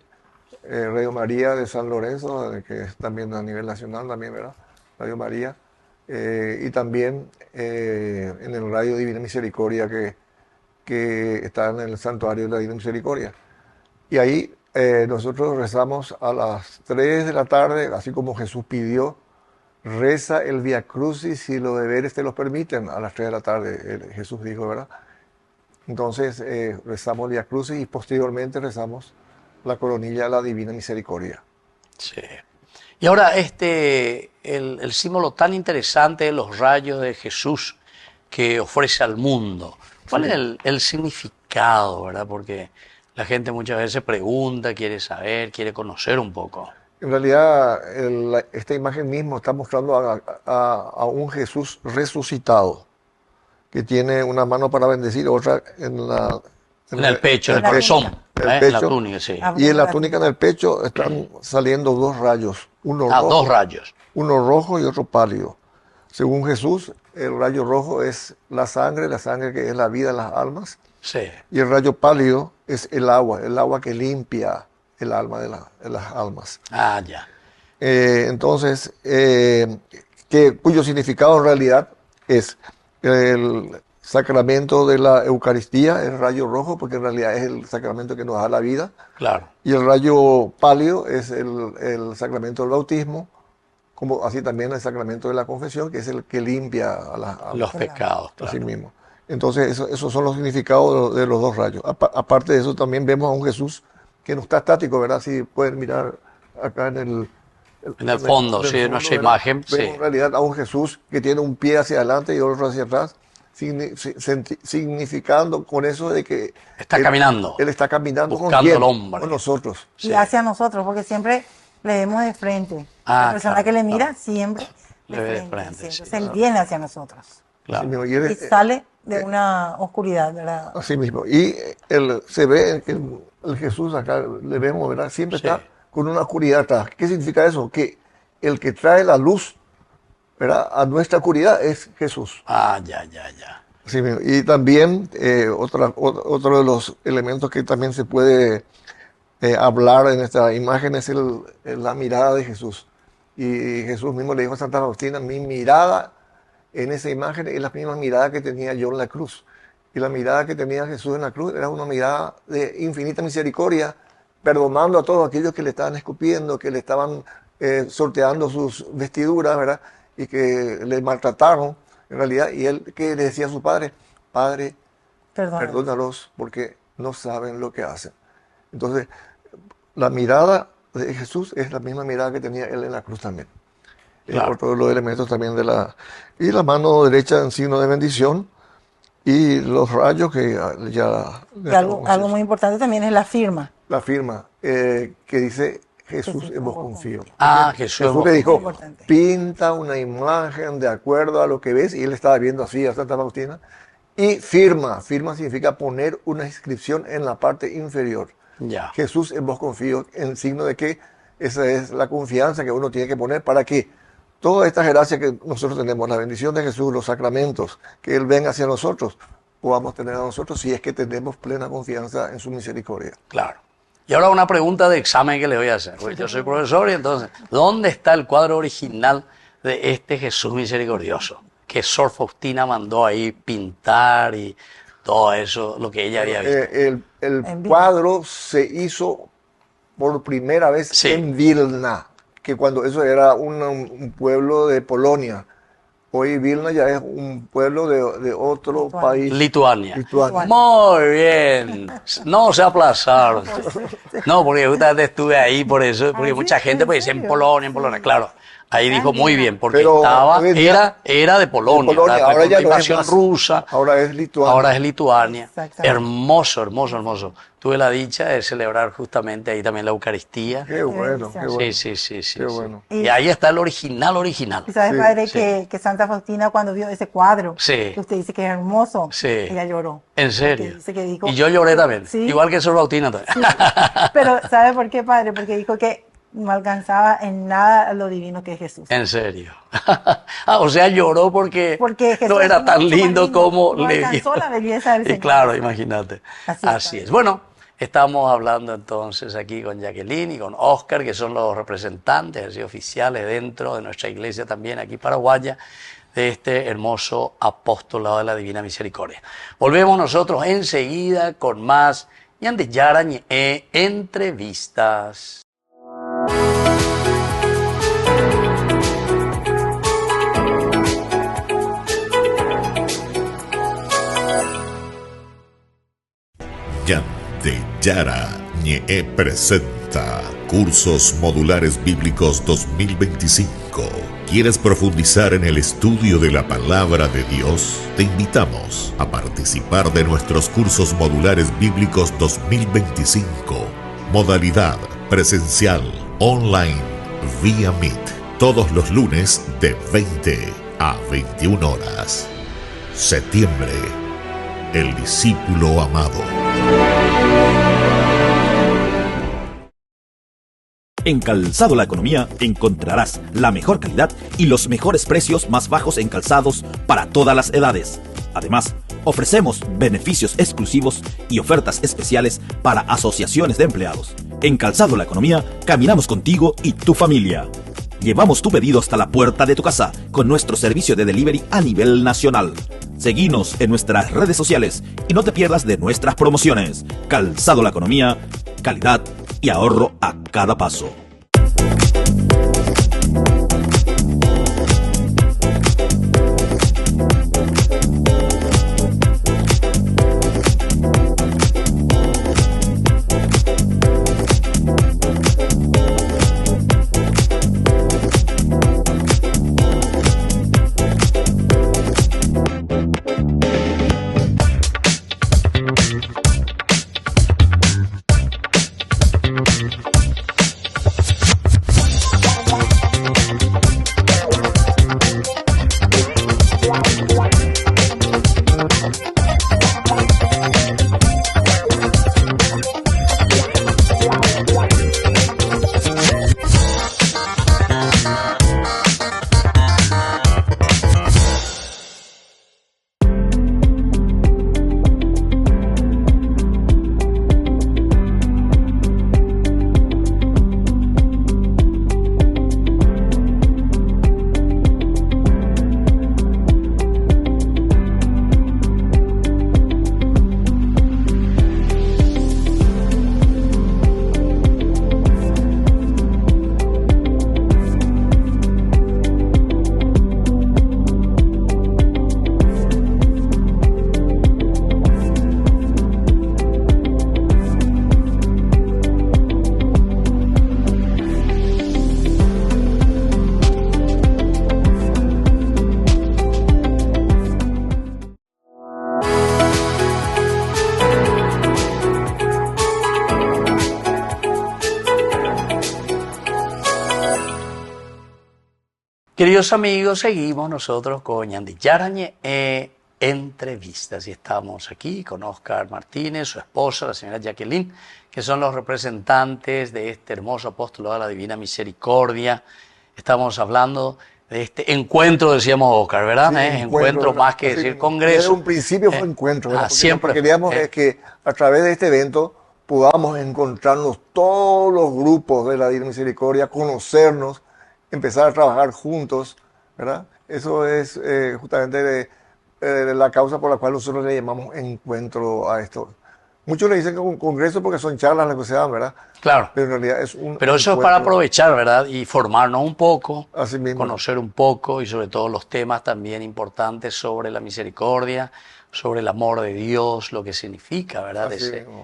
S3: Radio María de San Lorenzo, que es también a nivel nacional, también, ¿verdad? Radio María. Y también en el Radio Divina Misericordia, que está en el Santuario de la Divina Misericordia. Y ahí nosotros rezamos a las 3 de la tarde, así como Jesús pidió. Reza el Via Crucis si los deberes te los permiten, a las 3 de la tarde, Jesús dijo, ¿verdad? Entonces rezamos el Via Crucis y posteriormente rezamos la coronilla a la Divina Misericordia.
S1: Sí. Y ahora el símbolo tan interesante de los rayos de Jesús que ofrece al mundo. ¿Cuál es el significado, verdad? Porque la gente muchas veces pregunta, quiere saber, quiere conocer un poco.
S3: En realidad, esta imagen mismo está mostrando a un Jesús resucitado, que tiene una mano para bendecir, otra en
S1: el pecho, en el corazón, en la túnica, sí.
S3: Y en la túnica, en el pecho, están saliendo dos rayos, uno rojo,
S1: dos rayos.
S3: Uno rojo y otro pálido. Según Jesús, el rayo rojo es la sangre que es la vida de las almas.
S1: Sí.
S3: Y el rayo pálido es el agua que limpia el alma de las almas.
S1: Ah, ya.
S3: Entonces, cuyo significado en realidad es el sacramento de la Eucaristía, el rayo rojo, porque en realidad es el sacramento que nos da la vida.
S1: Claro.
S3: Y el rayo pálido es el sacramento del bautismo, como así también el sacramento de la confesión, que es el que limpia a
S1: los pecados.
S3: Así mismo. Entonces, esos son los significados de los dos rayos. Aparte de eso, también vemos a un Jesús que no está estático, ¿verdad? Si pueden mirar acá en el
S1: fondo, sí, en nuestra imagen.
S3: Vemos en realidad a un Jesús que tiene un pie hacia adelante y otro hacia atrás, significando con eso de que
S1: está caminando.
S3: Él está caminando
S1: buscando al hombre.
S3: con nosotros.
S2: Sí. Y hacia nosotros, porque siempre le vemos de frente. La persona que le mira siempre le ve de frente. Entonces él viene hacia nosotros.
S3: Claro.
S2: Y sale de una oscuridad, ¿verdad?
S3: Así mismo. Y se ve que el Jesús acá, le vemos, ¿verdad? Siempre está con una oscuridad atrás. ¿Qué significa eso? Que el que trae la luz, ¿verdad?, a nuestra oscuridad es Jesús.
S1: Ya.
S3: Así mismo. Y también otro de los elementos que también se puede hablar en esta imagen es la mirada de Jesús. Y Jesús mismo le dijo a Santa Faustina, mi mirada en esa imagen es la misma mirada que tenía yo en la cruz. Y la mirada que tenía Jesús en la cruz era una mirada de infinita misericordia, perdonando a todos aquellos que le estaban escupiendo, que le estaban sorteando sus vestiduras, ¿verdad?, y que le maltrataron, en realidad. Y él que le decía a su padre, Padre, perdónalos porque no saben lo que hacen. Entonces, la mirada de Jesús es la misma mirada que tenía él en la cruz también. Claro. Por todos los elementos también y la mano derecha en signo de bendición y los rayos que
S2: algo muy importante también es la firma.
S3: La firma que dice Jesús en vos confío.
S1: Jesús
S3: Jesús le dijo,
S2: Importante.
S3: pinta una imagen de acuerdo a lo que ves, y él estaba viendo así a Santa Faustina, y firma. Firma significa poner una inscripción en la parte inferior.
S1: Ya.
S3: Jesús en vos confío, en signo de que esa es la confianza que uno tiene que poner para que todas estas gracias que nosotros tenemos, la bendición de Jesús, los sacramentos, que Él venga hacia nosotros, podamos tener a nosotros si es que tenemos plena confianza en su misericordia.
S1: Claro. Y ahora una pregunta de examen que le voy a hacer. Pues yo soy profesor y entonces, ¿dónde está el cuadro original de este Jesús misericordioso? Que Sor Faustina mandó ahí pintar y todo eso, lo que ella había visto.
S3: El cuadro se hizo por primera vez
S1: Sí.
S3: en Vilna, que cuando eso era un pueblo de Polonia. Hoy Vilna ya es un pueblo de otro
S2: Lituania.
S3: país.
S1: Lituania.
S3: Lituania.
S1: Muy bien. No se aplazaron. No, porque justamente estuve ahí por eso, porque
S2: ¿sí?
S1: mucha gente
S2: ¿En
S1: pues dice en
S2: serio?
S1: Polonia. Claro. Ahí dijo muy bien, porque
S3: Pero
S1: estaba,
S3: hoy en día-
S1: era de Polonia,
S3: Polonia,
S1: estaba
S3: ahora
S1: con
S3: ya
S1: la
S3: no es
S1: invasión
S3: más.
S1: rusa.
S3: Ahora es Lituania.
S1: Ahora es Lituania.
S2: Exactamente.
S1: Hermoso, hermoso, hermoso. Tuve la dicha de celebrar justamente ahí también la Eucaristía.
S3: Qué bueno, qué bueno.
S1: Sí.
S3: Qué bueno.
S1: Y ahí está el original.
S2: Y sabes,
S3: Sí,
S2: padre,
S1: sí.
S2: que Santa Faustina cuando vio ese cuadro,
S1: Sí.
S2: que usted dice que es hermoso,
S1: Sí.
S2: ella lloró.
S1: En serio.
S2: Porque dice que dijo-
S1: Y yo lloré también.
S2: Sí.
S1: Igual que Sor Faustina también.
S2: Pero ¿sabe por qué, padre? Porque dijo que no alcanzaba en nada lo divino que es Jesús.
S1: En serio. O sea, lloró porque,
S2: Porque Jesús
S1: no era
S2: es
S1: tan
S2: mucho más
S1: lindo como
S2: no
S1: le
S2: alcanzó la belleza del
S1: Y
S2: Señor.
S1: claro, imagínate.
S2: Así es,
S1: Así
S2: padre.
S1: es. Bueno, estamos hablando entonces aquí con Jacqueline y con Oscar, que son los representantes así, oficiales dentro de nuestra iglesia también aquí paraguaya, de este hermoso apostolado de la Divina Misericordia. Volvemos nosotros enseguida con más Ñande Yara Ñe entrevistas.
S4: Yante Yara Ñe presenta Cursos Modulares Bíblicos 2025. ¿Quieres profundizar en el estudio de la palabra de Dios? Te invitamos a participar de nuestros Cursos Modulares Bíblicos 2025. Modalidad presencial, online, vía Meet. Todos los lunes de 20 a 21 horas. Septiembre. El discípulo amado.
S5: En Calzado La Economía encontrarás la mejor calidad y los mejores precios más bajos en calzados para todas las edades. Además, ofrecemos beneficios exclusivos y ofertas especiales para asociaciones de empleados. En Calzado La Economía caminamos contigo y tu familia. Llevamos tu pedido hasta la puerta de tu casa con nuestro servicio de delivery a nivel nacional. Seguinos en nuestras redes sociales y no te pierdas de nuestras promociones. Calzado La Economía, calidad y ahorro a cada paso.
S1: Queridos amigos, seguimos nosotros con Ñandi Yarañe entrevistas y estamos aquí con Oscar Martínez, su esposa, la señora Jacqueline, que son los representantes de este hermoso apostolado de la Divina Misericordia. Estamos hablando de este encuentro, decíamos Oscar, ¿verdad?
S3: Sí,
S1: encuentro más que decir congreso.
S3: Desde un principio fue encuentro, ¿verdad? Porque
S1: siempre.
S3: Lo que queríamos es que a través de este evento podamos encontrarnos todos los grupos de la Divina Misericordia, conocernos, empezar a trabajar juntos, ¿verdad? Eso es justamente la causa por la cual nosotros le llamamos encuentro a esto. Muchos le dicen que un congreso porque son charlas las que se dan, ¿verdad?
S1: Claro.
S3: Pero en realidad es un
S1: Pero eso es para aprovechar, ¿verdad? Y formarnos un poco,
S3: Así mismo.
S1: conocer un poco y sobre todo los temas también importantes sobre la misericordia, sobre el amor de Dios, lo que significa, ¿verdad?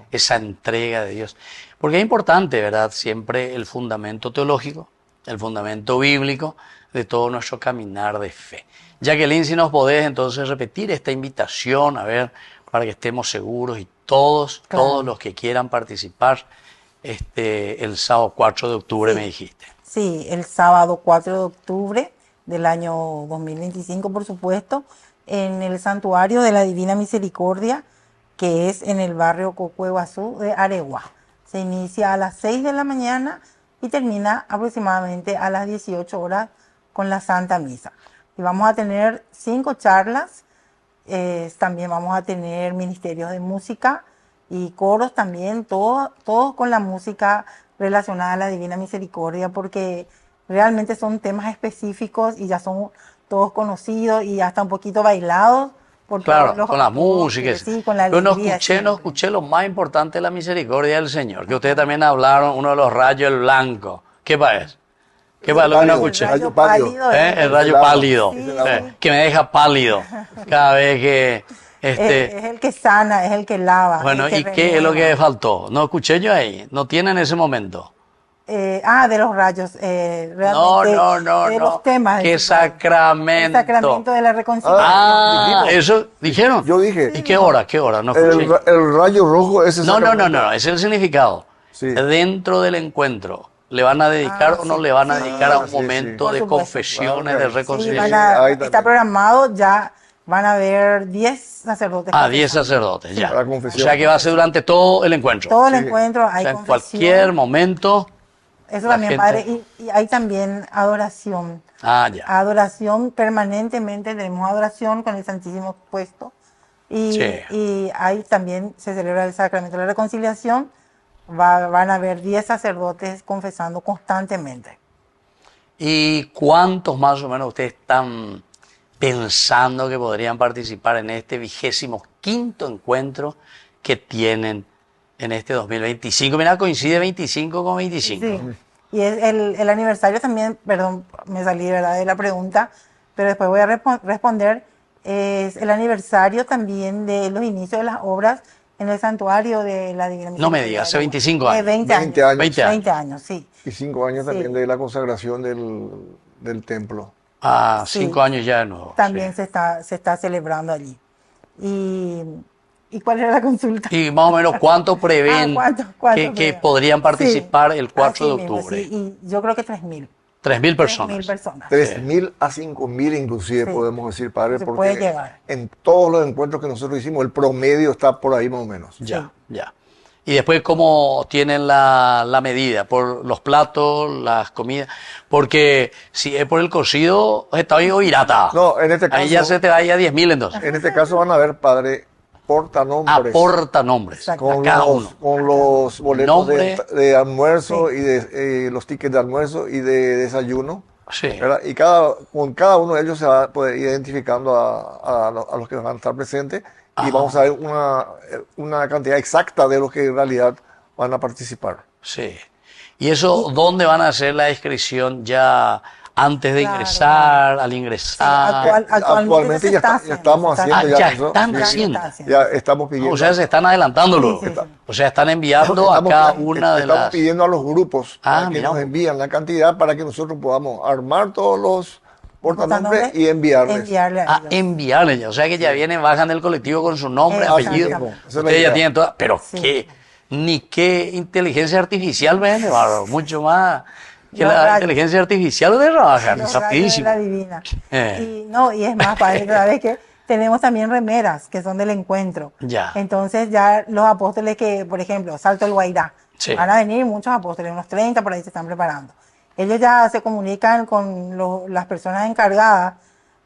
S1: Esa entrega de Dios. Porque es importante, ¿verdad? Siempre el fundamento teológico, el fundamento bíblico de todo nuestro caminar de fe. Jacqueline, si nos podés entonces repetir esta invitación, a ver, para que estemos seguros y todos los que quieran participar el sábado 4 de octubre, me dijiste.
S2: Sí, el sábado 4 de octubre del año 2025, por supuesto, en el Santuario de la Divina Misericordia, que es en el barrio Cocueguazú de Aregua. Se inicia a las 6 de la mañana y termina aproximadamente a las 18 horas con la Santa Misa. Y vamos a tener 5 charlas, también vamos a tener ministerios de música y coros también, todos con la música relacionada a la Divina Misericordia, porque realmente son temas específicos y ya son todos conocidos y hasta un poquito bailados. Por
S1: claro, con la música.
S2: Sí, con la
S1: Yo no
S2: alegría,
S1: escuché lo más importante de la misericordia del Señor, que ustedes también hablaron, uno de los rayos, el blanco. ¿Qué es? ¿Qué es lo que no escuché?
S2: El rayo pálido.
S1: El rayo pálido,
S2: Sí.
S1: que me deja pálido cada vez que...
S2: Es el que sana, es el que lava.
S1: Bueno, ¿y qué es lo que faltó? No escuché yo ahí, no tiene en ese momento.
S2: De los rayos, realmente.
S1: No.
S2: De los temas.
S1: ¿Qué sacramento?
S2: El sacramento de la reconciliación.
S1: ¿Eso dijeron?
S3: Yo dije.
S1: ¿Y qué hora? No escuché.
S3: El rayo rojo es ese
S1: No,
S3: sacramento.
S1: ese es el significado.
S3: Sí.
S1: Dentro del encuentro, ¿le van a dedicar o no le van a dedicar a un
S3: sí,
S1: momento
S3: sí.
S1: de
S2: Por supuesto.
S1: confesiones,
S3: Claro,
S1: de
S3: sí,
S1: reconciliación?
S3: ahí
S2: Está
S3: también.
S2: programado, ya van a haber 10 sacerdotes.
S1: 10 sacerdotes, ya.
S3: Para
S1: O
S3: confesión.
S1: sea que va a ser durante todo el encuentro.
S2: Todo el
S3: Sí.
S2: encuentro
S1: O
S2: hay
S1: sea, en
S2: confesión.
S1: cualquier momento.
S2: Eso
S1: la
S2: también,
S1: gente-
S2: padre. Y hay también adoración.
S1: Ya.
S2: Adoración permanentemente, tenemos adoración con el Santísimo expuesto. Y ahí también se celebra el sacramento de la reconciliación. Van a haber 10 sacerdotes confesando constantemente.
S1: ¿Y cuántos más o menos ustedes están pensando que podrían participar en este 25º encuentro que tienen en este 2025? Mira, coincide 25 con 25.
S2: Sí. Y es el aniversario también, perdón, me salí, ¿verdad?, de la pregunta, pero después voy a responder. Es el aniversario también de los inicios de las obras en el santuario de la Divina Misericordia.
S1: No me digas, hace 25 años.
S2: 20 años.
S3: 20 años.
S1: 20
S2: años, sí.
S3: Y 5 años
S2: Sí.
S3: también de la consagración del templo.
S1: 5 años ya de nuevo.
S2: También
S1: sí.
S2: se está celebrando allí. ¿Y cuál era la consulta?
S1: Y más o menos cuánto prevén
S2: ¿cuánto
S1: que
S2: prevén?
S1: podrían participar
S2: Sí,
S1: el 4 de
S2: así mismo,
S1: octubre.
S2: sí, y yo creo que 3.000.
S1: 3.000 personas.
S2: 3.000 personas.
S3: 3.000 a 5.000 inclusive
S2: Sí.
S3: podemos decir, padre,
S2: Se
S3: porque
S2: puede llegar.
S3: en todos los encuentros que nosotros hicimos el promedio está por ahí más o menos.
S1: Ya. Y después, ¿cómo tienen la medida? ¿Por los platos, las comidas? Porque si es por el cocido, está bien irata.
S3: No, en este caso,
S1: Ahí ya se te va a ir a 10.000 entonces.
S3: en este caso van a ver, padre, portanombres.
S1: Aporta nombres
S2: Exacto.
S1: a
S3: con
S1: cada
S3: los,
S1: uno.
S3: con los boletos
S1: Nombre.
S3: de almuerzo y de los tickets de almuerzo y de desayuno.
S1: Sí.
S3: ¿Verdad? Y con cada uno de ellos se va a poder ir identificando a los que van a estar presentes y vamos a ver una cantidad exacta de los que en realidad van a participar.
S1: Sí. ¿Y eso dónde van a hacer la inscripción ya antes de
S2: Claro,
S1: ingresar, al ingresar?
S2: Actualmente
S3: ya estamos haciendo
S1: ya
S3: eso.
S1: están
S3: Sí,
S1: haciendo.
S3: Ya estamos pidiendo.
S1: O sea, se están adelantando.
S2: Sí, sí, sí.
S1: O sea, están enviando a cada una de
S3: estamos
S1: las...
S3: pidiendo a los grupos para que
S1: mira.
S3: nos envíen la cantidad para que nosotros podamos armar todos los portanombres y enviarles.
S2: Enviarle a ellos.
S1: Enviarles ya. O sea que ya vienen, bajan del colectivo con su nombre,
S2: Exacto.
S1: apellido.
S2: Esa
S3: es la
S1: Ustedes ya
S3: idea.
S1: tienen toda... Pero
S2: Sí.
S1: qué inteligencia artificial, ven, bárbaro, mucho más Que
S2: Los
S1: la
S2: rayos.
S1: inteligencia artificial de trabajar,
S2: Los
S1: rapidísimo.
S2: rayos de la divina.
S1: Eh.
S2: Y es más, padre, ¿sabes qué? Tenemos también remeras que son del encuentro.
S1: Ya.
S2: Entonces ya los apóstoles que, por ejemplo, Salto del Guairá,
S1: Sí.
S2: van a venir muchos apóstoles, unos 30 por ahí se están preparando. Ellos ya se comunican con las personas encargadas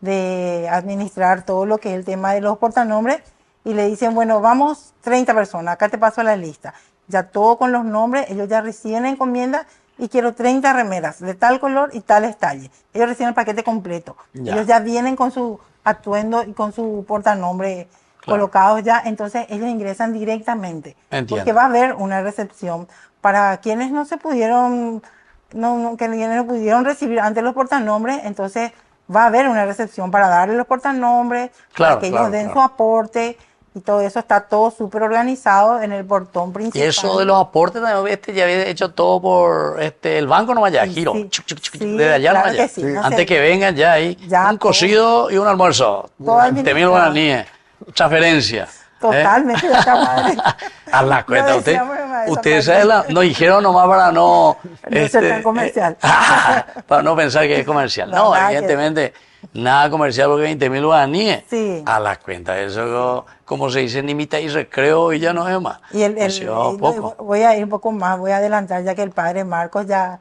S2: de administrar todo lo que es el tema de los portanombres y le dicen, bueno, vamos 30 personas, acá te paso la lista. Ya todo con los nombres, ellos ya reciben la encomienda y quiero 30 remeras de tal color y tales talles. Ellos reciben el paquete completo.
S1: Ya.
S2: Ellos ya vienen con su atuendo y con su portanombre
S1: Claro.
S2: colocados ya, entonces ellos ingresan directamente.
S1: Entiendo.
S2: Porque va a haber una recepción para quienes no se pudieron, que quienes no pudieron recibir antes los portanombres, entonces va a haber una recepción para darle los portanombres,
S1: Claro,
S2: para que ellos
S1: claro,
S2: den
S1: claro.
S2: su aporte y todo eso está todo súper organizado en el portón
S1: Y
S2: principal.
S1: eso de los aportes también, ya había hecho todo por el banco nomás ya,
S2: Sí,
S1: giro,
S2: sí.
S1: chuc, chuc, chuc,
S2: Sí,
S1: desde allá
S2: claro
S1: nomás ya.
S2: que sí, no
S1: Antes
S2: sé.
S1: que vengan ya ahí,
S2: Ya
S1: un
S2: todo.
S1: cocido y un almuerzo,
S2: Todo
S1: 20.000
S2: administrado.
S1: guaraníes, transferencia.
S2: Totalmente, de esta madre.
S1: A la cuenta,
S2: Lo
S1: usted,
S2: decíamos, hermano, esa
S1: ustedes
S2: parte.
S1: saben, nos dijeron nomás para no...
S2: ser tan comercial.
S1: para no pensar que es comercial.
S2: No,
S1: No,
S2: nada que-
S1: evidentemente, nada comercial porque 20.000 guaraníes.
S2: Sí.
S1: A la cuenta, eso como se dice, ni mitad y recreo y ya no es más.
S2: Y
S1: Demasiado poco.
S2: voy a ir un poco más, voy a adelantar ya que el padre Marcos ya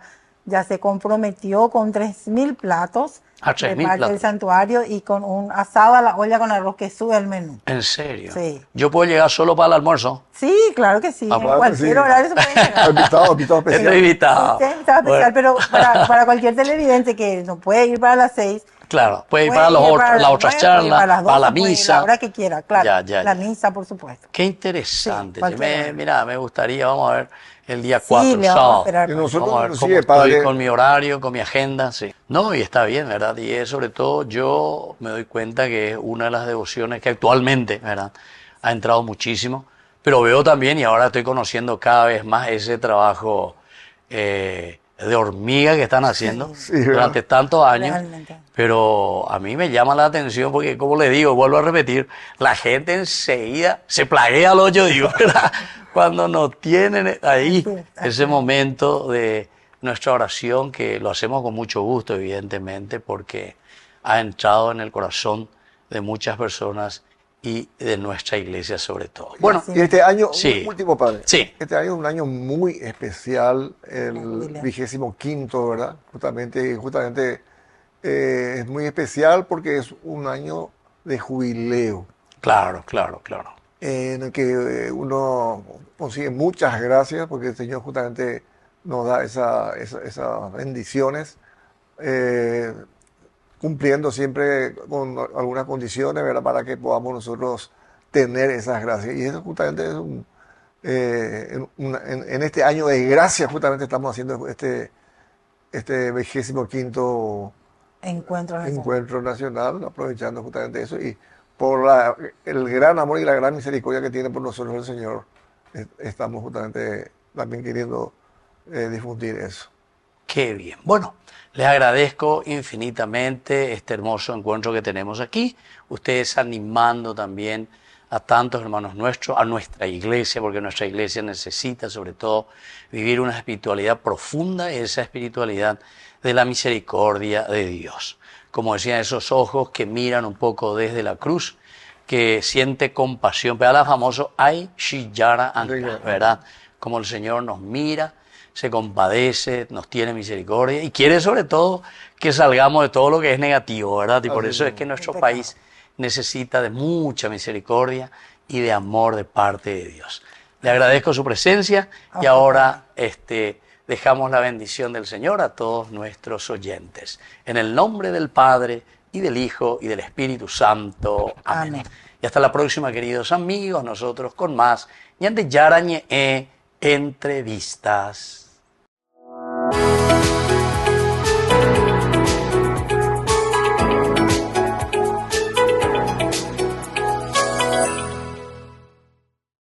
S2: se comprometió con 3.000 platos
S1: Ah,
S2: de
S1: 3.000
S2: parte
S1: platos.
S2: del santuario y con un asado a la olla con arroz que sube el menú.
S1: ¿En serio?
S2: Sí.
S1: Yo puedo llegar solo para el almuerzo.
S2: Sí, claro que sí,
S1: Ah,
S2: en
S3: claro que
S2: cualquier
S3: sí.
S2: horario se puede llegar.
S3: Invitado especial.
S1: Estoy invitado.
S2: Usted está especial,
S1: Bueno,
S2: pero para cualquier televidente que no puede ir para las 6,
S1: claro, puede ir
S2: puede
S1: para
S2: ir para
S1: las
S2: las
S1: otras
S2: 9,
S1: charlas,
S2: para las
S1: para la
S2: 12, puede ir
S1: misa.
S2: la hora que quiera, claro.
S1: Ya, ya,
S2: La
S1: ya.
S2: misa, por supuesto.
S1: Qué interesante.
S2: Sí, cualquier hora.
S1: Mira, me gustaría, vamos a ver, el día
S2: Sí,
S1: 4,
S2: le vamos a
S1: sábado.
S2: esperar.
S3: Y nosotros,
S1: Vamos a ver cómo
S3: inclusive,
S1: estoy
S3: padre,
S1: con mi horario, con mi agenda, sí. No, y está bien, ¿verdad? Y es sobre todo, yo me doy cuenta que es una de las devociones que actualmente, ¿verdad? Ha entrado muchísimo, pero veo también, y ahora estoy conociendo cada vez más ese trabajo de hormiga que están haciendo
S3: Sí, ¿verdad?
S1: durante tantos años.
S2: Realmente.
S1: Pero a mí me llama la atención porque, como le digo, vuelvo a repetir, la gente enseguida se plaguea al hoyo, digo, ¿verdad? Cuando nos tienen ahí
S2: Sí,
S1: ese momento de nuestra oración, que lo hacemos con mucho gusto, evidentemente, porque ha entrado en el corazón de muchas personas y de nuestra iglesia sobre todo. Bueno,
S2: Sí.
S3: Y este año,
S1: Sí.
S3: un último padre.
S1: Sí.
S3: Este año es un año muy especial, el
S2: jubileo.
S3: 25º, ¿verdad? Justamente es muy especial porque es un año de jubileo,
S1: claro, claro, claro.
S3: en el que uno consigue muchas gracias porque el Señor justamente nos da esas bendiciones, cumpliendo siempre con algunas condiciones, ¿verdad? Para que podamos nosotros tener esas gracias. Y eso justamente es en este año de gracia justamente estamos haciendo este 25º
S2: Encuentro nacional.
S3: encuentro nacional, aprovechando justamente eso y por el gran amor y la gran misericordia que tiene por nosotros el Señor, estamos justamente también queriendo difundir eso.
S1: Qué bien. Bueno, les agradezco infinitamente este hermoso encuentro que tenemos aquí. Ustedes animando también a tantos hermanos nuestros, a nuestra iglesia, porque nuestra iglesia necesita sobre todo vivir una espiritualidad profunda, esa espiritualidad de la misericordia de Dios. Como decían, esos ojos que miran un poco desde la cruz, que siente compasión. Pero la famoso Ay Shiyara Anka, ¿verdad? Como el Señor nos mira, se compadece, nos tiene misericordia y quiere sobre todo que salgamos de todo lo que es negativo, ¿verdad? Y por eso es que nuestro país necesita de mucha misericordia y de amor de parte de Dios. Le agradezco su presencia y ahora dejamos la bendición del Señor a todos nuestros oyentes. En el nombre del Padre y del Hijo y del Espíritu Santo. Amén.
S2: Amén.
S1: Y hasta la próxima, queridos amigos, nosotros con más Ñande Yarañe Entrevistas.